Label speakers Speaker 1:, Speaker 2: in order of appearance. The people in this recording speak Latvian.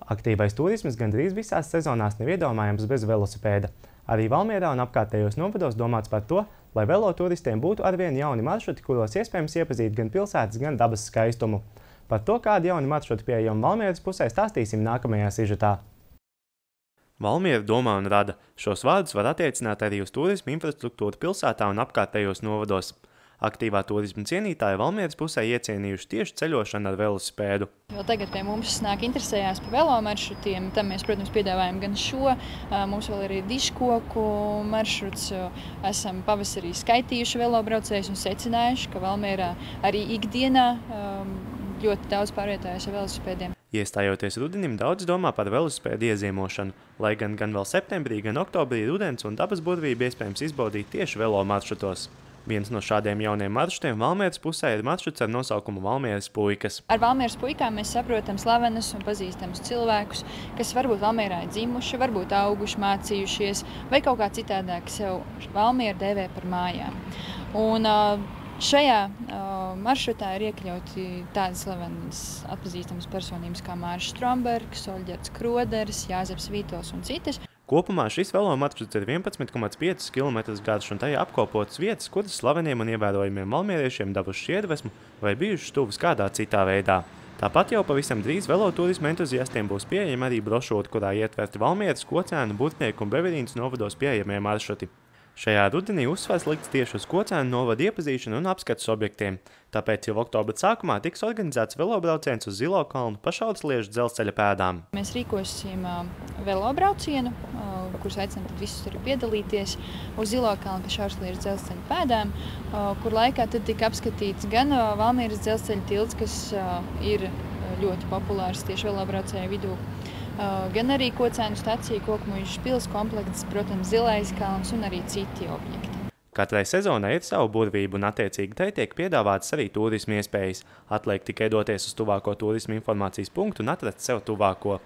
Speaker 1: Aktīvais turisms gandrīz visās sezonās nav iedomājams bez velosipēda. Arī Valmierā un apkārtējos novados domāts par to, lai veloturistiem būtu arvien jauni maršruti, kuros iespējams iepazīt gan pilsētas, gan dabas skaistumu. Par to, kādi jauni maršruti pieejami Valmieras pusē, stāstīsim nākamajā sižetā. Valmiera domā un rada. Šos vārdus var attiecināt arī uz turisma infrastruktūru pilsētā un apkārtējos novados. Aktīvā turisma cienītāji Valmieras pusē iecienījuši tieši ceļošanu ar velosipēdu.
Speaker 2: Jo tagad pie mums nāk interesējās par velomaršrutiem, tam mēs, protams, piedāvājam gan šo, mums vēl ir diškoku maršruts, esam pavasarī skaitījuši velobraucējus un secinājuši, ka Valmierā arī ikdienā ļoti daudz pārvietojas ar velosipēdiem.
Speaker 1: Iestājoties rudenim, daudz domā par velosipēdu ieziemošanu, lai gan vēl septembrī, gan oktobrī rudens un dabas burvību iespējams izbaudīt tieši velo maršrutos. Viens no šādiem jauniem maršrutiem Valmieras pusē ir maršruts ar nosaukumu Valmieras puikas.
Speaker 2: Ar Valmieras puikām mēs saprotam slavenus un pazīstamus cilvēkus, kas varbūt Valmierā ir dzimuši, varbūt auguši, mācījušies vai kaut kā citādāk sev Valmieru dēvē par mājām. Un šajā maršrutā ir iekļauti tādas slavenas atpazīstamas personības kā Māris Strombergs, Oļģerts Kroderis, Jāzeps Vītols un citas.
Speaker 1: Kopumā šis velomaršruts ir 11,5 km garš un tajā apkopotas vietas, kuras slaveniem un ievērojumiem valmieriešiem devušas iedvesmu vai bijušas tuvas kādā citā veidā. Tāpat jau pavisam drīz veloturisma entuziastiem būs pieejama arī brošūra, kurā ietverti Valmieras, Kocēnu, Burtnieku un Beverīnas novados pieejamie maršruti. Šajā rudenī uzsvars likts tieši uz Kocēnu novadu iepazīšanu un apskates objektiem, tāpēc jau oktobra sākumā tiks organizēts velobrauciens uz Zilo kalnu pa Šaudesliežu dzelzceļa pēdām.
Speaker 2: Mēs rīkosim velobraucienu, kurus aicinām visus arī piedalīties uz Zilo kalnu pa Šaudesliežu dzelzceļa pēdām, kur laikā tad tika apskatīts gan Valmieras dzelzceļa tilts, kas ir ļoti populārs tieši velobraucēju vidū, gan arī Kocēnu stacija, Kokmuižas pils komplekts, protams, Zilais kalns un arī citi objekti.
Speaker 1: Katrai sezonai ir savu burvību un attiecīgi tai tiek piedāvātas arī turisma iespējas. Atliek tikai doties uz tuvāko turisma informācijas punktu un atrast sev tuvāko.